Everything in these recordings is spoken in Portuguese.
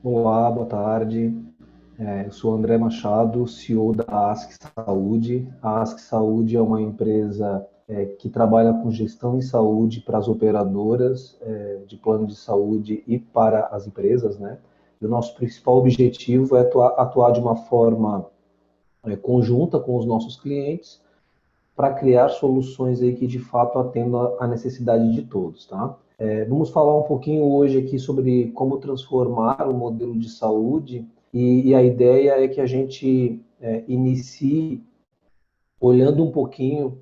Olá, boa tarde. Eu sou André Machado, CEO da ASC Saúde. A ASC Saúde é uma empresa que trabalha com gestão em saúde para as operadoras de plano de saúde e para as empresas, né? E o nosso principal objetivo é atuar de uma forma conjunta com os nossos clientes para criar soluções aí que de fato atendam a necessidade de todos, tá? Vamos falar um pouquinho hoje aqui sobre como transformar o modelo de saúde e a ideia é que a gente inicie olhando um pouquinho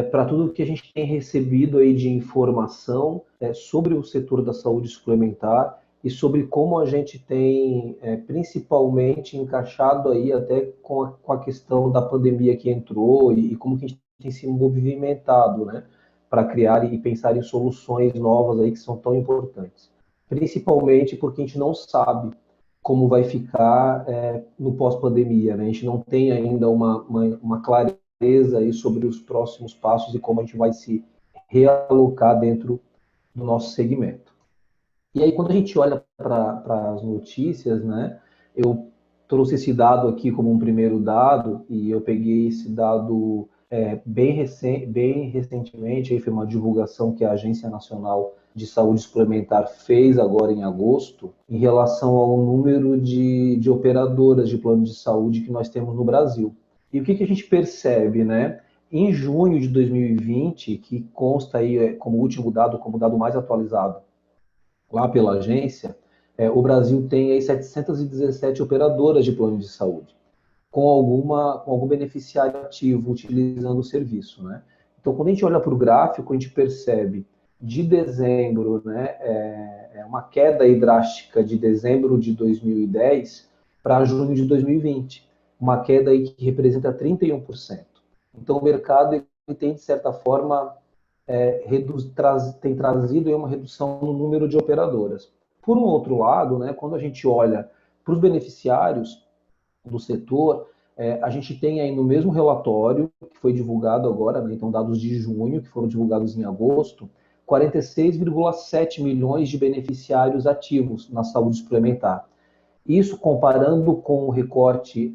para tudo que a gente tem recebido aí de informação sobre o setor da saúde suplementar e sobre como a gente tem principalmente encaixado aí até com a questão da pandemia que entrou e como que a gente tem se movimentado, né, para criar e pensar em soluções novas aí que são tão importantes. Principalmente porque a gente não sabe como vai ficar no pós-pandemia, né? A gente não tem ainda uma clareza aí sobre os próximos passos e como a gente vai se realocar dentro do nosso segmento. E aí, quando a gente olha para as notícias, né, eu trouxe esse dado aqui como um primeiro dado, e eu peguei esse dado bem recentemente, aí foi uma divulgação que a Agência Nacional de Saúde Suplementar fez agora em agosto, em relação ao número de operadoras de plano de saúde que nós temos no Brasil. E o que, que a gente percebe, né? Em junho de 2020, que consta aí como último dado, como dado mais atualizado, lá pela agência, o Brasil tem aí 717 operadoras de plano de saúde, com algum beneficiário ativo utilizando o serviço, né? Então, quando a gente olha para o gráfico, a gente percebe de dezembro, né, uma queda aí drástica de dezembro de 2010 para junho de 2020, uma queda aí que representa 31%. Então, o mercado ele tem, de certa forma, tem trazido uma redução no número de operadoras. Por um outro lado, né, quando a gente olha para os beneficiários do setor, a gente tem aí no mesmo relatório, que foi divulgado agora, né, então dados de junho, que foram divulgados em agosto, 46,7 milhões de beneficiários ativos na saúde suplementar. Isso comparando com o recorte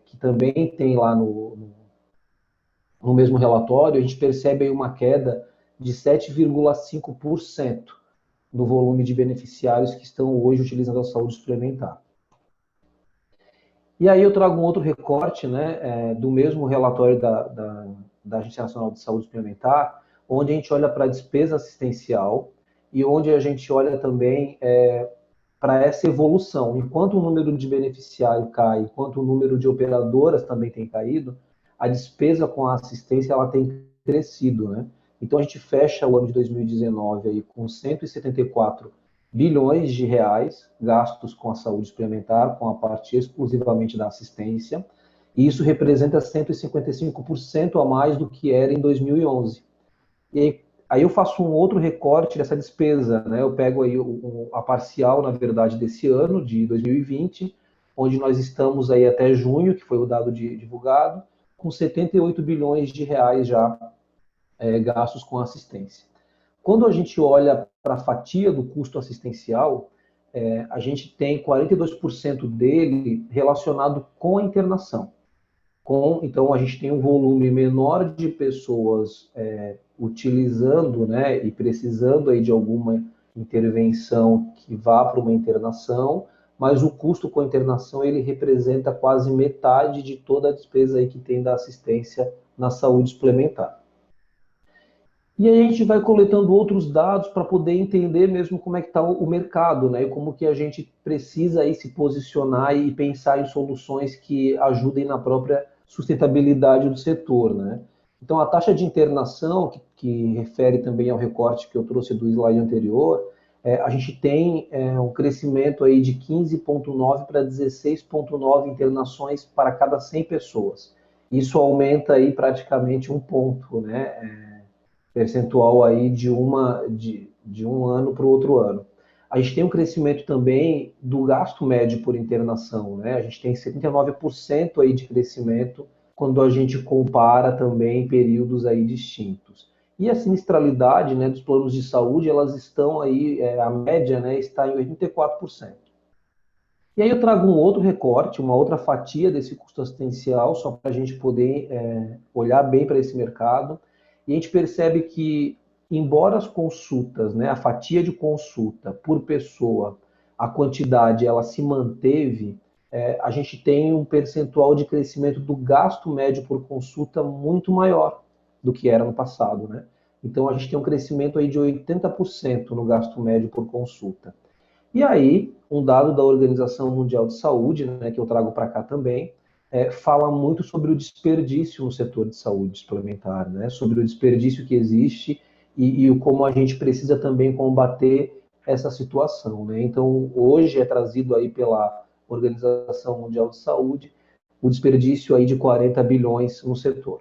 que também tem lá no mesmo relatório, a gente percebe aí uma queda de 7,5% do volume de beneficiários que estão hoje utilizando a saúde suplementar. E aí eu trago um outro recorte, né, do mesmo relatório da Agência Nacional de Saúde Suplementar, onde a gente olha para a despesa assistencial e onde a gente olha também para essa evolução. Enquanto o número de beneficiário cai, enquanto o número de operadoras também tem caído, a despesa com a assistência ela tem crescido, né? Então a gente fecha o ano de 2019 aí com 174 bilhões de reais gastos com a saúde suplementar, com a parte exclusivamente da assistência, e isso representa 155% a mais do que era em 2011. E aí eu faço um outro recorte dessa despesa, né? Eu pego aí a parcial, na verdade, desse ano, de 2020, onde nós estamos aí até junho, que foi o dado divulgado, com 78 bilhões de reais já gastos com assistência. Quando a gente olha para a fatia do custo assistencial, a gente tem 42% dele relacionado com a internação. Então, a gente tem um volume menor de pessoas utilizando, né, e precisando aí de alguma intervenção que vá para uma internação, mas o custo com a internação ele representa quase metade de toda a despesa aí que tem da assistência na saúde suplementar. E aí a gente vai coletando outros dados para poder entender mesmo como é que está o mercado, né? E como que a gente precisa aí se posicionar e pensar em soluções que ajudem na própria sustentabilidade do setor, né? Então a taxa de internação, que refere também ao recorte que eu trouxe do slide anterior, a gente tem um crescimento aí de 15,9 para 16,9 internações para cada 100 pessoas. Isso aumenta aí praticamente um ponto, né? Percentual aí de um ano para o outro ano. A gente tem um crescimento também do gasto médio por internação, né? A gente tem 79% aí de crescimento quando a gente compara também períodos aí distintos. E a sinistralidade, né, dos planos de saúde, elas estão aí, a média, né, está em 84%. E aí eu trago um outro recorte, uma outra fatia desse custo assistencial, só para a gente poder olhar bem para esse mercado. E a gente percebe que, embora as consultas, né, a fatia de consulta por pessoa, a quantidade, ela se manteve, a gente tem um percentual de crescimento do gasto médio por consulta muito maior do que era no passado, né? Então a gente tem um crescimento aí de 80% no gasto médio por consulta. E aí, um dado da Organização Mundial de Saúde, né, que eu trago para cá também, fala muito sobre o desperdício no setor de saúde suplementar, né, sobre o desperdício que existe e como a gente precisa também combater essa situação, né? Então, hoje é trazido aí pela Organização Mundial de Saúde o desperdício aí de 40 bilhões no setor.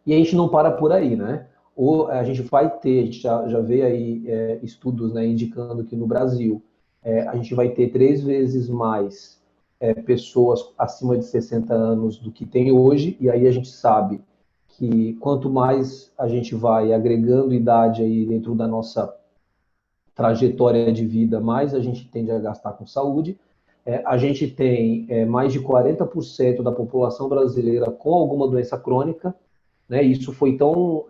E a gente não para por aí, né? Ou a gente vai ter, a gente já vê aí estudos, né, indicando que no Brasil a gente vai ter 3 vezes mais pessoas acima de 60 anos do que tem hoje, e aí a gente sabe que quanto mais a gente vai agregando idade aí dentro da nossa trajetória de vida, mais a gente tende a gastar com saúde. A gente tem mais de 40% da população brasileira com alguma doença crônica, né? Isso foi tão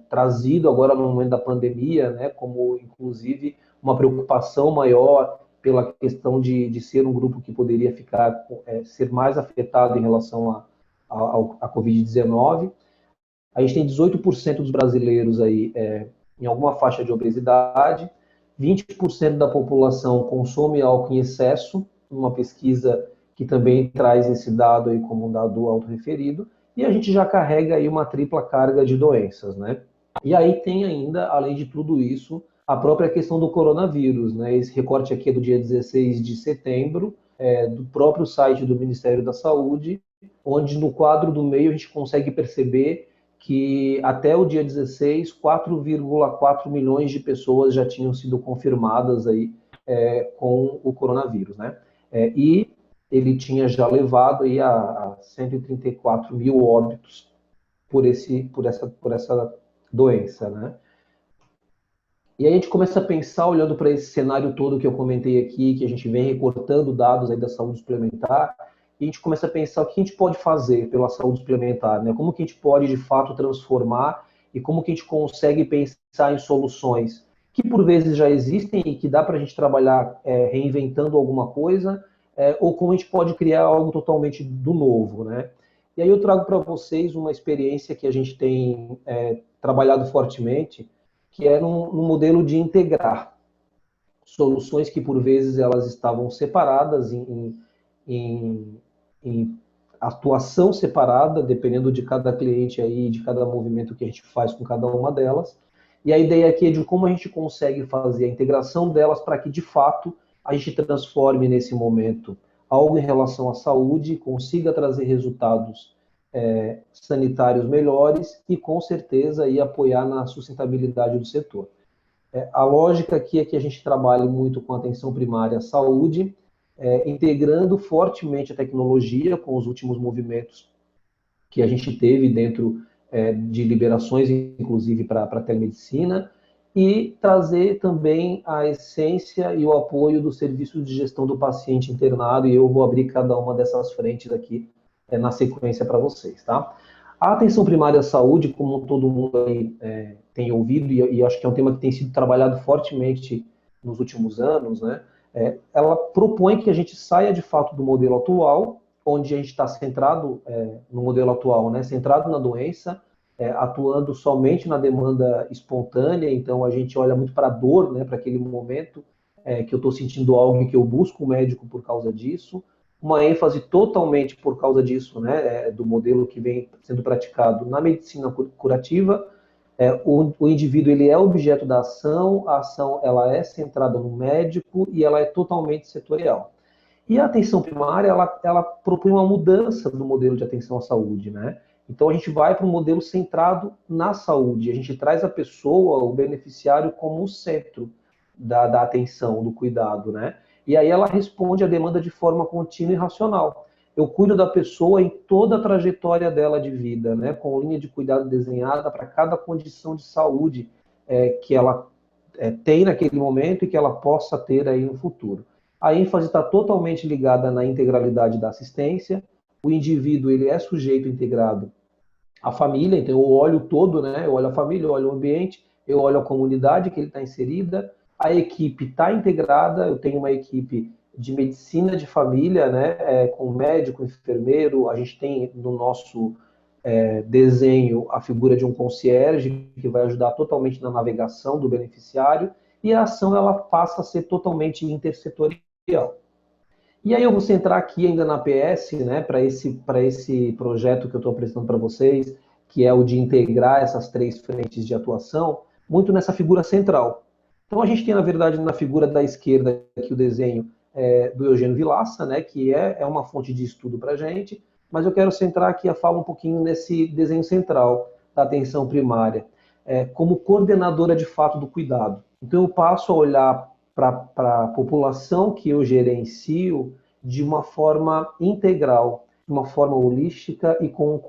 trazido agora no momento da pandemia, né? Como inclusive uma preocupação maior pela questão de ser um grupo que poderia ser mais afetado em relação à Covid-19. A gente tem 18% dos brasileiros aí em alguma faixa de obesidade, 20% da população consome álcool em excesso, uma pesquisa que também traz esse dado aí como um dado autorreferido, e a gente já carrega aí uma tripla carga de doenças, né? E aí tem ainda, além de tudo isso, a própria questão do coronavírus, né? Esse recorte aqui é do dia 16 de setembro, do próprio site do Ministério da Saúde, onde no quadro do meio a gente consegue perceber que até o dia 16, 4,4 milhões de pessoas já tinham sido confirmadas aí com o coronavírus, né? E ele tinha já levado aí a 134 mil óbitos por essa doença, né? E aí a gente começa a pensar, olhando para esse cenário todo que eu comentei aqui, que a gente vem recortando dados aí da saúde suplementar, e a gente começa a pensar o que a gente pode fazer pela saúde suplementar, né? Como que a gente pode, de fato, transformar e como que a gente consegue pensar em soluções que, por vezes, já existem e que dá para a gente trabalhar reinventando alguma coisa, ou como a gente pode criar algo totalmente do novo, né? E aí eu trago para vocês uma experiência que a gente tem trabalhado fortemente, que é num modelo de integrar soluções que, por vezes, elas estavam separadas em, em atuação separada, dependendo de cada cliente aí, de cada movimento que a gente faz com cada uma delas. E a ideia aqui é de como a gente consegue fazer a integração delas para que, de fato, a gente transforme nesse momento algo em relação à saúde, consiga trazer resultados sanitários melhores e, com certeza, aí, apoiar na sustentabilidade do setor. A lógica aqui é que a gente trabalhe muito com atenção primária à saúde, integrando fortemente a tecnologia com os últimos movimentos que a gente teve dentro de liberações, inclusive para a telemedicina, e trazer também a essência e o apoio dos serviços de gestão do paciente internado, e eu vou abrir cada uma dessas frentes aqui na sequência para vocês, tá? A atenção primária à saúde, como todo mundo aí tem ouvido, e acho que é um tema que tem sido trabalhado fortemente nos últimos anos, né? Ela propõe que a gente saia de fato do modelo atual, onde a gente está centrado no modelo atual, né? Centrado na doença, atuando somente na demanda espontânea, então a gente olha muito para a dor, né? Para aquele momento que eu estou sentindo algo e que eu busco o médico por causa disso, uma ênfase totalmente por causa disso, né, do modelo que vem sendo praticado na medicina curativa. O indivíduo ele é objeto da ação, a ação ela é centrada no médico e ela é totalmente setorial. E a atenção primária, ela propõe uma mudança do modelo de atenção à saúde, né? Então a gente vai para um modelo centrado na saúde, a gente traz a pessoa, o beneficiário, como o centro da atenção, do cuidado, né? E aí ela responde à demanda de forma contínua e racional. Eu cuido da pessoa em toda a trajetória dela de vida, né? Com linha de cuidado desenhada para cada condição de saúde que ela tem naquele momento e que ela possa ter aí no futuro. A ênfase está totalmente ligada na integralidade da assistência. O indivíduo ele é sujeito integrado à família, então eu olho todo, né? Eu olho a família, eu olho o ambiente, eu olho a comunidade que ele está inserida. A equipe está integrada, eu tenho uma equipe de medicina de família, né? Com médico, enfermeiro, a gente tem no nosso desenho a figura de um concierge que vai ajudar totalmente na navegação do beneficiário, e a ação ela passa a ser totalmente intersetorial. E aí eu vou centrar aqui ainda na PS, né, para esse projeto que eu estou apresentando para vocês, que é o de integrar essas três frentes de atuação, muito nessa figura central. Então a gente tem, na verdade, na figura da esquerda aqui o desenho do Eugênio Vilaça, né, que é uma fonte de estudo para a gente, mas eu quero centrar aqui a fala um pouquinho nesse desenho central da atenção primária, como coordenadora de fato do cuidado. Então eu passo a olhar para a população que eu gerencio de uma forma integral, de uma forma holística e com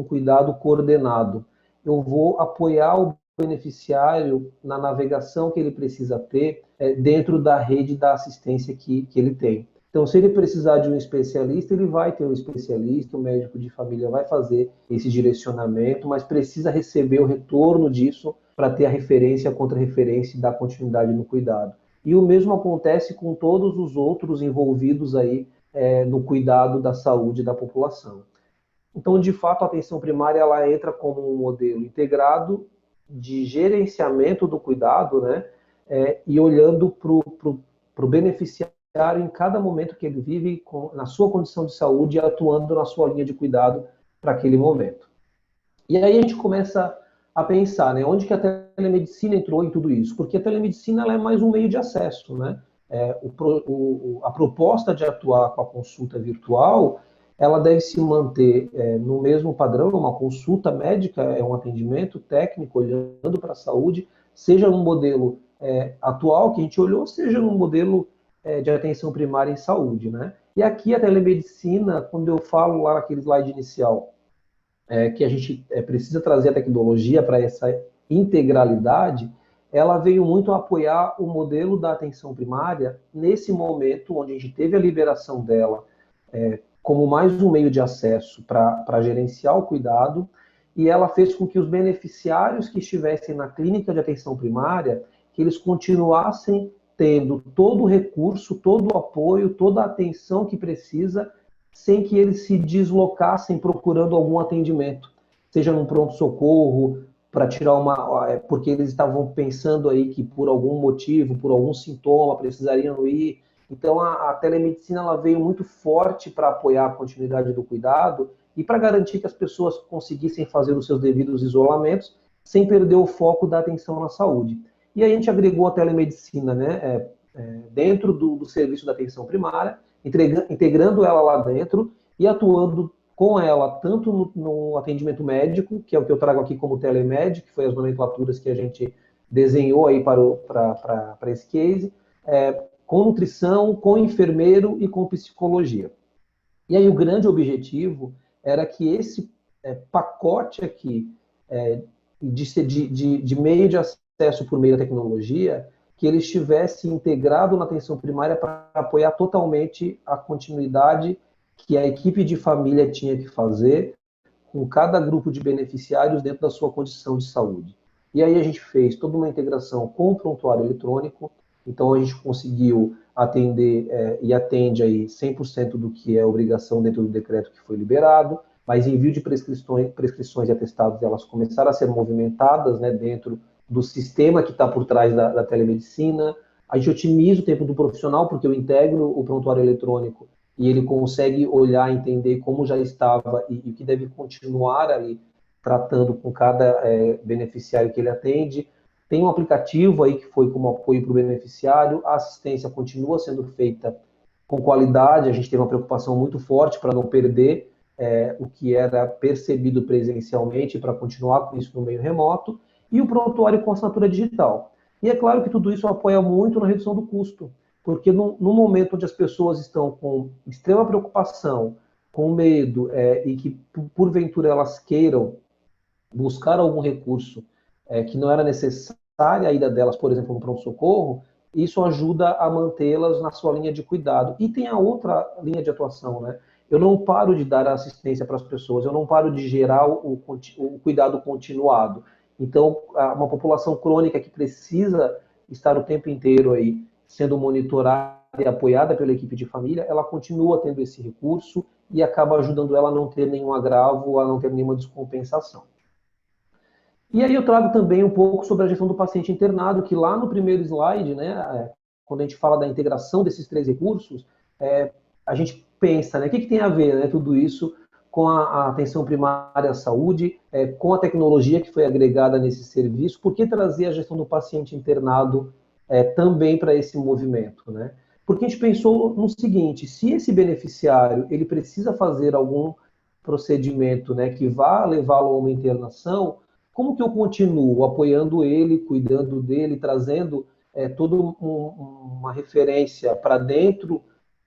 cuidado coordenado. Eu vou apoiar o beneficiário na navegação que ele precisa ter dentro da rede da assistência que ele tem. Então, se ele precisar de um especialista, ele vai ter um especialista, o médico de família vai fazer esse direcionamento, mas precisa receber o retorno disso para ter a referência, a contra-referência e dar continuidade no cuidado. E o mesmo acontece com todos os outros envolvidos aí no cuidado da saúde da população. Então, de fato, a atenção primária ela entra como um modelo integrado de gerenciamento do cuidado, né? E olhando para o beneficiário em cada momento que ele vive na sua condição de saúde e atuando na sua linha de cuidado para aquele momento. E aí a gente começa a pensar, né, onde que a telemedicina entrou em tudo isso? Porque a telemedicina ela é mais um meio de acesso, né? A proposta de atuar com a consulta virtual, ela deve se manter no mesmo padrão, uma consulta médica, é um atendimento técnico olhando para a saúde, seja no modelo atual que a gente olhou, seja no modelo de atenção primária em saúde, né? E aqui a telemedicina, quando eu falo lá naquele slide inicial, que a gente precisa trazer a tecnologia para essa integralidade, ela veio muito apoiar o modelo da atenção primária nesse momento onde a gente teve a liberação dela como mais um meio de acesso para gerenciar o cuidado, e ela fez com que os beneficiários que estivessem na clínica de atenção primária, que eles continuassem tendo todo o recurso, todo o apoio, toda a atenção que precisa, sem que eles se deslocassem procurando algum atendimento, seja num pronto-socorro, para tirar porque eles estavam pensando aí que por algum motivo, por algum sintoma, precisariam ir. Então a telemedicina ela veio muito forte para apoiar a continuidade do cuidado e para garantir que as pessoas conseguissem fazer os seus devidos isolamentos sem perder o foco da atenção na saúde. E aí a gente agregou a telemedicina, né, dentro do serviço da atenção primária, integrando ela lá dentro e atuando com ela tanto no atendimento médico, que é o que eu trago aqui como telemed, que foi as nomenclaturas que a gente desenhou aí para esse case, com nutrição, com enfermeiro e com psicologia. E aí o grande objetivo era que esse pacote aqui de meio de acesso por meio da tecnologia, que ele estivesse integrado na atenção primária para apoiar totalmente a continuidade que a equipe de família tinha que fazer com cada grupo de beneficiários dentro da sua condição de saúde. E aí a gente fez toda uma integração com o prontuário eletrônico, então a gente conseguiu atender e atende aí 100% do que é obrigação dentro do decreto que foi liberado, mas envio de prescrições e atestados, elas começaram a ser movimentadas, né, dentro do sistema que está por trás da telemedicina. A gente otimiza o tempo do profissional, porque eu integro o prontuário eletrônico e ele consegue olhar, entender como já estava e o que deve continuar ali tratando com cada beneficiário que ele atende. Tem um aplicativo aí que foi como apoio para o beneficiário, a assistência continua sendo feita com qualidade, a gente tem uma preocupação muito forte para não perder o que era percebido presencialmente, para continuar com isso no meio remoto, e o prontuário com assinatura digital. E é claro que tudo isso apoia muito na redução do custo, porque no momento onde as pessoas estão com extrema preocupação, com medo, e que porventura elas queiram buscar algum recurso que não era necessário a ida delas, por exemplo, no pronto-socorro, isso ajuda a mantê-las na sua linha de cuidado. E tem a outra linha de atuação, né? Eu não paro de dar assistência para as pessoas, eu não paro de gerar o cuidado continuado. Então, uma população crônica que precisa estar o tempo inteiro aí sendo monitorada e apoiada pela equipe de família, ela continua tendo esse recurso e acaba ajudando ela a não ter nenhum agravo, a não ter nenhuma descompensação. E aí eu trago também um pouco sobre a gestão do paciente internado, que lá no primeiro slide, né, quando a gente fala da integração desses três recursos, a gente pensa, né, o que tem a ver, né, tudo isso com a atenção primária à saúde, com a tecnologia que foi agregada nesse serviço, por que trazer a gestão do paciente internado também para esse movimento, né? Porque a gente pensou no seguinte, se esse beneficiário ele precisa fazer algum procedimento, né, que vá levá-lo a uma internação, como que eu continuo apoiando ele, cuidando dele, trazendo toda uma referência para dentro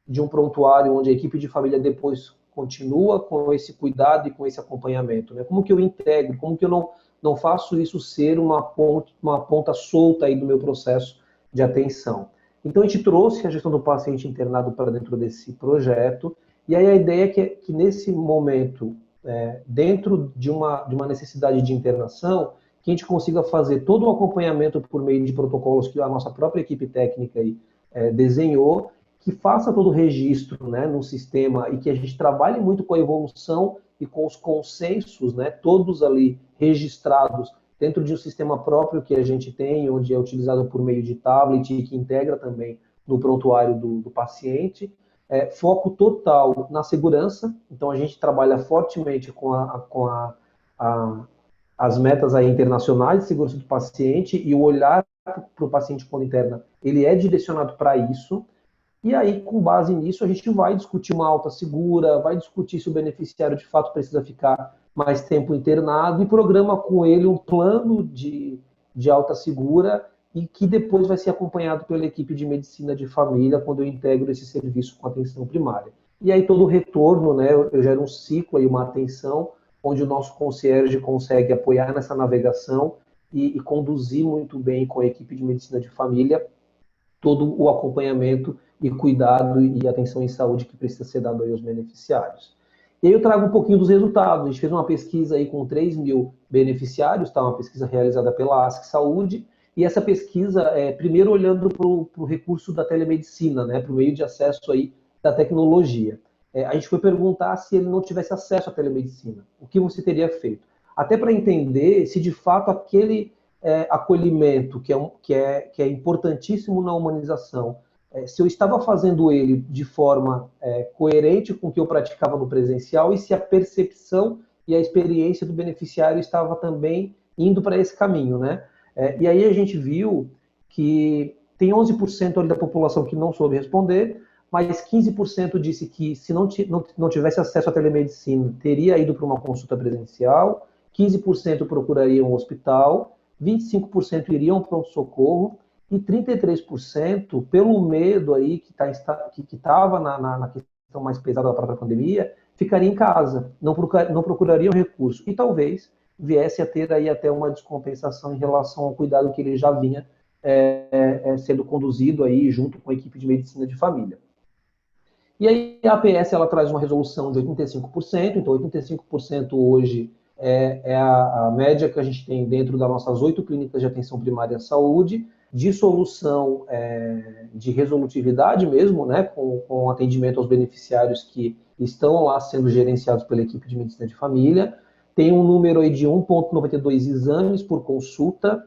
de um prontuário onde a equipe de família depois continua com esse cuidado e com esse acompanhamento, né? Como que eu integro, como que eu não faço isso ser uma ponta solta aí do meu processo de atenção. Então a gente trouxe a gestão do paciente internado para dentro desse projeto, e aí a ideia é que nesse momento, dentro de uma necessidade de internação, que a gente consiga fazer todo o acompanhamento por meio de protocolos que a nossa própria equipe técnica aí, desenhou, que faça todo o registro, né, no sistema e que a gente trabalhe muito com a evolução e com os consensos, né, todos ali registrados dentro de um sistema próprio que a gente tem, onde é utilizado por meio de tablet e que integra também no prontuário do paciente. Foco total na segurança, então a gente trabalha fortemente com as metas aí internacionais de segurança do paciente e o olhar para o paciente quando interna, ele é direcionado para isso. E aí, com base nisso, a gente vai discutir uma alta segura, vai discutir se o beneficiário de fato precisa ficar mais tempo internado e programa com ele um plano de alta segura e que depois vai ser acompanhado pela equipe de medicina de família quando eu integro esse serviço com atenção primária. E aí todo o retorno, né, eu gero um ciclo e uma atenção onde o nosso concierge consegue apoiar nessa navegação e conduzir muito bem com a equipe de medicina de família todo o acompanhamento e cuidado e atenção em saúde que precisa ser dado aí aos beneficiários. E aí eu trago um pouquinho dos resultados. A gente fez uma pesquisa aí com 3 mil beneficiários, tá? Uma pesquisa realizada pela ASC Saúde, e essa pesquisa primeiro olhando para o recurso da telemedicina, né? Para o meio de acesso aí da tecnologia. A gente foi perguntar se ele não tivesse acesso à telemedicina, o que você teria feito? Até para entender se de fato aquele acolhimento, que é importantíssimo na humanização, se eu estava fazendo ele de forma coerente com o que eu praticava no presencial e se a percepção e a experiência do beneficiário estava também indo para esse caminho, né? E aí a gente viu que tem 11% ali da população que não soube responder, mas 15% disse que se não tivesse acesso à telemedicina, teria ido para uma consulta presencial, 15% procuraria um hospital, 25% iriam para um socorro e 33%, pelo medo aí que estava na questão mais pesada da própria pandemia, ficaria em casa, não procurariam recurso e talvez viesse a ter aí até uma descompensação em relação ao cuidado que ele já vinha sendo conduzido aí junto com a equipe de medicina de família. E aí a APS ela traz uma resolução de 85%, então 85% hoje é a média que a gente tem dentro das nossas 8 clínicas de atenção primária à saúde, de solução de resolutividade mesmo, né, com atendimento aos beneficiários que estão lá sendo gerenciados pela equipe de medicina de família. Tem um número aí de 1,92 exames por consulta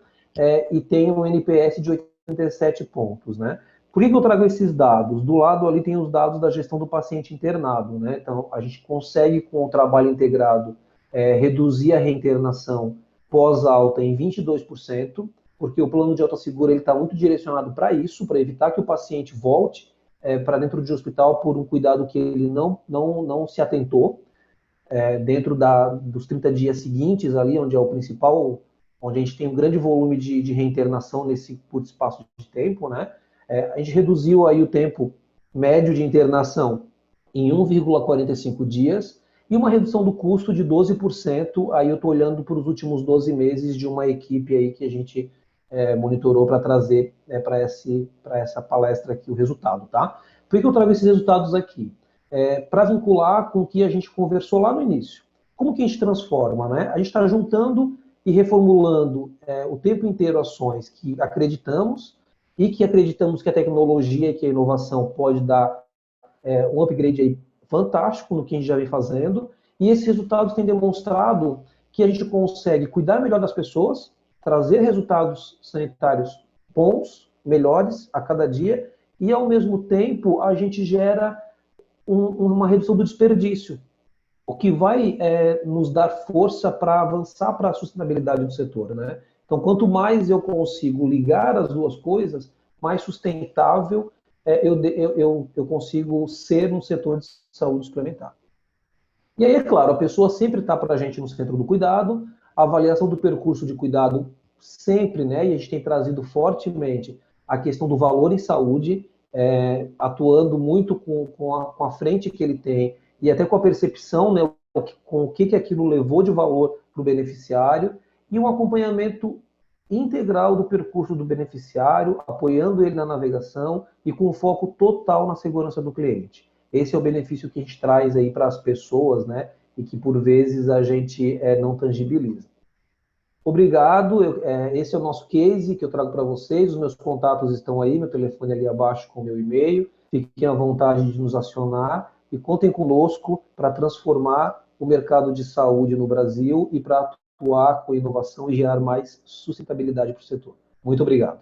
e tem um NPS de 87 pontos, né? Por que eu trago esses dados? Do lado ali tem os dados da gestão do paciente internado, né? Então, a gente consegue, com o trabalho integrado, reduzir a reinternação pós-alta em 22%, porque o plano de alta segura está muito direcionado para isso, para evitar que o paciente volte para dentro de hospital por um cuidado que ele não se atentou, dentro dos 30 dias seguintes ali, onde é o principal, onde a gente tem um grande volume de reinternação nesse curto espaço de tempo, né? A gente reduziu aí o tempo médio de internação em 1,45 dias e uma redução do custo de 12%. Aí eu estou olhando para os últimos 12 meses de uma equipe aí que a gente monitorou para trazer para essa palestra aqui o resultado, tá? Por que eu trago esses resultados aqui? Para vincular com o que a gente conversou lá no início. Como que a gente transforma, né? A gente está juntando e reformulando o tempo inteiro ações que acreditamos e que acreditamos que a tecnologia e que a inovação pode dar um upgrade aí fantástico no que a gente já vem fazendo, e esses resultados têm demonstrado que a gente consegue cuidar melhor das pessoas, trazer resultados sanitários bons, melhores a cada dia, e ao mesmo tempo a gente gera uma redução do desperdício, o que vai nos dar força para avançar para a sustentabilidade do setor, né? Então, quanto mais eu consigo ligar as duas coisas, mais sustentável eu consigo ser no setor de saúde suplementar. E aí, é claro, a pessoa sempre está para a gente no centro do cuidado, a avaliação do percurso de cuidado sempre, né? E a gente tem trazido fortemente a questão do valor em saúde, atuando muito com a frente que ele tem e até com a percepção, né? Com o que aquilo levou de valor para o beneficiário e um acompanhamento integral do percurso do beneficiário, apoiando ele na navegação e com foco total na segurança do cliente. Esse é o benefício que a gente traz aí para as pessoas, né? E que por vezes a gente não tangibiliza. Obrigado, esse é o nosso case que eu trago para vocês, os meus contatos estão aí, meu telefone ali abaixo com o meu e-mail, fiquem à vontade de nos acionar e contem conosco para transformar o mercado de saúde no Brasil e para atuar com inovação e gerar mais sustentabilidade para o setor. Muito obrigado.